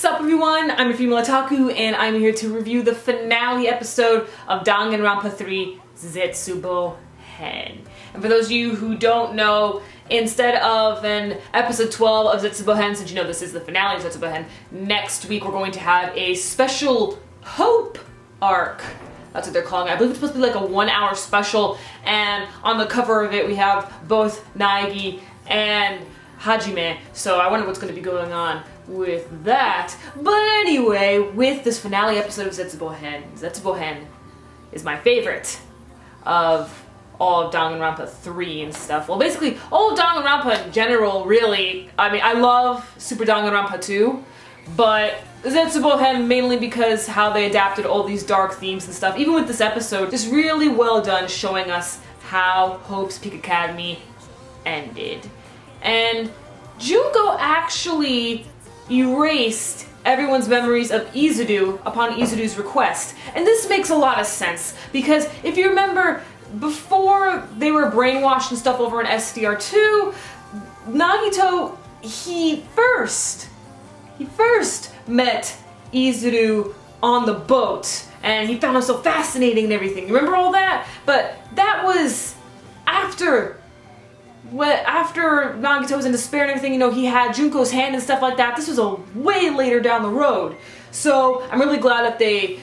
What's up everyone, I'm your female otaku and I'm here to review the finale episode of Danganronpa 3 Zetsubo Hen. And for those of you who don't know, instead of an episode 12 of Zetsubo Hen, since you know this is the finale of Zetsubo Hen, next week we're going to have a special Hope arc. That's what they're calling it. I believe it's supposed to be like a 1 hour special, and on the cover of it we have both Naegi and Hajime, so I wonder what's going to be going on with that. But anyway, with this finale episode of Zetsubo Hen is my favorite of all of Danganronpa 3 and stuff. Well, basically, all of Danganronpa in general, really. I mean, I love Super Danganronpa 2, but Zetsubo Hen mainly because how they adapted all these dark themes and stuff. Even with this episode, just really well done showing us how Hope's Peak Academy ended. And Junko actually erased everyone's memories of Izuru upon Izuru's request. And this makes a lot of sense, because if you remember, before they were brainwashed and stuff over in SDR2, Nagito, he first met Izuru on the boat, and he found him so fascinating and everything. You remember all that? But that was after Nagito was in despair and everything, you know, he had Junko's hand and stuff like that. This was a way later down the road. So I'm really glad that they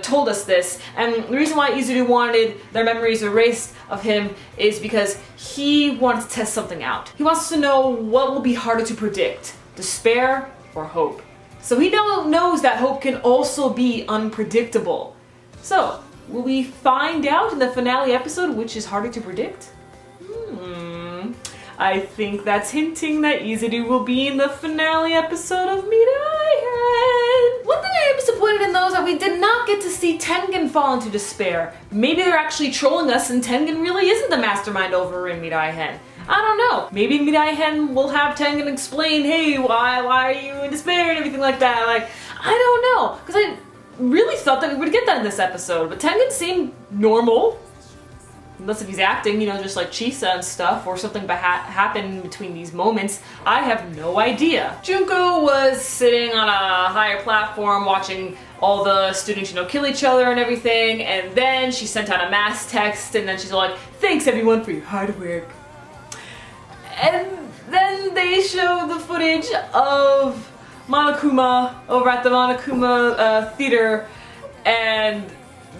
told us this. And the reason why Izuru wanted their memories erased of him is because he wants to test something out. He wants to know what will be harder to predict, despair or hope. So he now knows that hope can also be unpredictable. So, will we find out in the finale episode which is harder to predict? I think that's hinting that Izuru will be in the finale episode of Mirai Hen. One thing I am disappointed in though is that we did not get to see Tengen fall into despair. Maybe they're actually trolling us and Tengen really isn't the mastermind over in Mirai Hen. I don't know. Maybe Mirai Hen will have Tengen explain, hey, why are you in despair and everything like that. Like, I don't know. Because I really thought that we would get that in this episode. But Tengen seemed normal. Unless if he's acting, you know, just like Chisa and stuff, or something happened between these moments. I have no idea. Junko was sitting on a higher platform watching all the students, you know, kill each other and everything, and then she sent out a mass text, and then she's like, thanks everyone for your hard work. And then they show the footage of Monokuma over at the Monokuma theater, and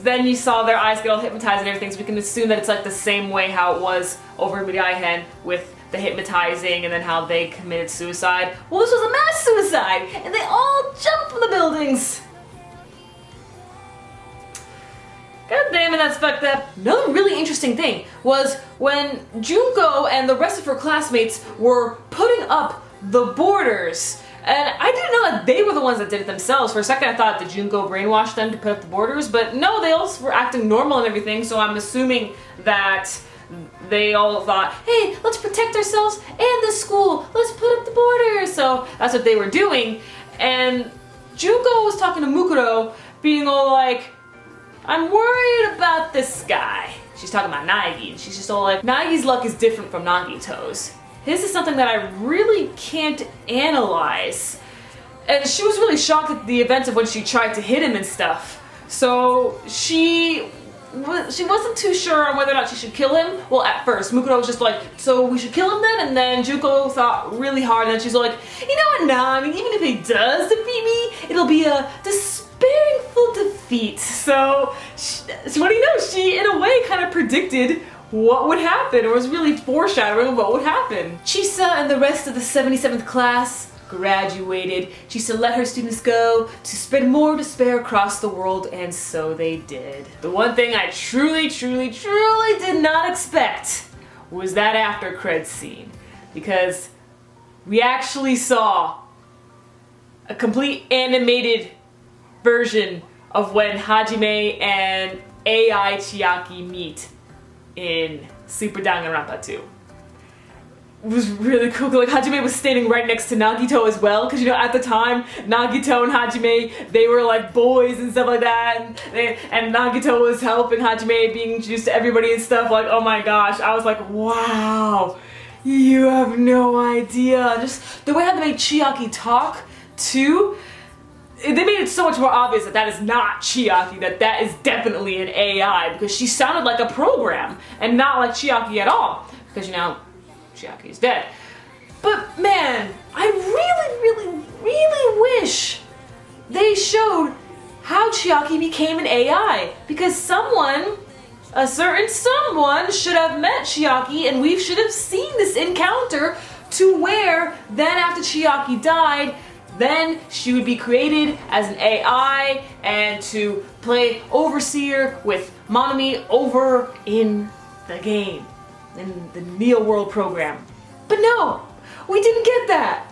then you saw their eyes get all hypnotized and everything, so we can assume that it's like the same way how it was over in Mirai Hen with the hypnotizing and then how they committed suicide. Well, this was a mass suicide, and they all jumped from the buildings. God damn it, that's fucked up. Another really interesting thing was when Junko and the rest of her classmates were putting up the borders. And I didn't know that they were the ones that did it themselves. For a second I thought that Junko brainwashed them to put up the borders, but no, they all were acting normal and everything, so I'm assuming that they all thought, hey, let's protect ourselves and the school, let's put up the borders. So that's what they were doing. And Junko was talking to Mukuro, being all like, I'm worried about this guy. She's talking about Naegi, and she's just all like, Naegi's luck is different from Nagito's. This is something that I really can't analyze. And she was really shocked at the events of when she tried to hit him and stuff. So she wasn't too sure on whether or not she should kill him. Well, at first, Mukuro was just like, so we should kill him then? And then Junko thought really hard, and then she's like, you know what, nah, I mean, even if he does defeat me, it'll be a despairing-full defeat. So what do you know? She, in a way, kind of predicted what would happen, or was really foreshadowing what would happen. Chisa and the rest of the 77th class graduated. Chisa let her students go to spread more despair across the world, and so they did. The one thing I truly did not expect was that after credits scene, because we actually saw a complete animated version of when Hajime and AI Chiaki meet in Super Danganronpa 2. It was really cool. Like, Hajime was standing right next to Nagito as well, because, you know, at the time, Nagito and Hajime, they were like boys and stuff like that, and Nagito was helping Hajime, being introduced to everybody and stuff. Like, oh my gosh, I was like, wow, you have no idea. Just the way how they made Chiaki talk too, they made it so much more obvious that that is not Chiaki, that is definitely an AI, because she sounded like a program and not like Chiaki at all, because you know, Chiaki is dead. But man, I really wish they showed how Chiaki became an AI, because someone, a certain someone, should have met Chiaki, and we should have seen this encounter to where then after Chiaki died, then she would be created as an AI and to play Overseer with Monami over in the game, in the Neo World program. But no, we didn't get that.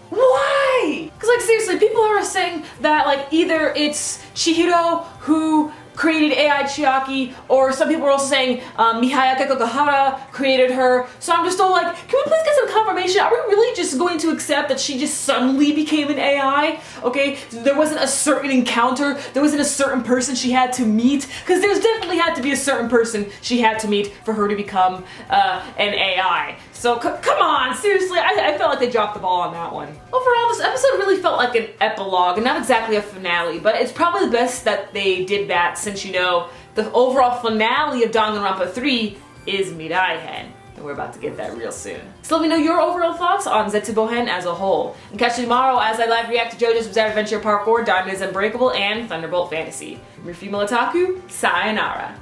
Why? Because like seriously, people are saying that like either it's Chihiro who created AI Chiaki, or some people are also saying Mihaya Kakokahara created her. So I'm just all like, can we please get some confirmation? Are we really just going to accept that she just suddenly became an AI? Okay, there wasn't a certain encounter, there wasn't a certain person she had to meet, because there's definitely had to be a certain person she had to meet for her to become an AI. So come on, seriously, I felt like they dropped the ball on that one. Overall, this episode really felt like an epilogue, and not exactly a finale, but it's probably the best that they did that, since you know, the overall finale of Danganronpa 3 is Miraihen. And we're about to get that real soon. So let me know your overall thoughts on Zetsubohen as a whole. And catch you tomorrow as I live react to JoJo's Bizarre Adventure Part 4, Diamond is Unbreakable, and Thunderbolt Fantasy. I'm your female otaku, sayonara.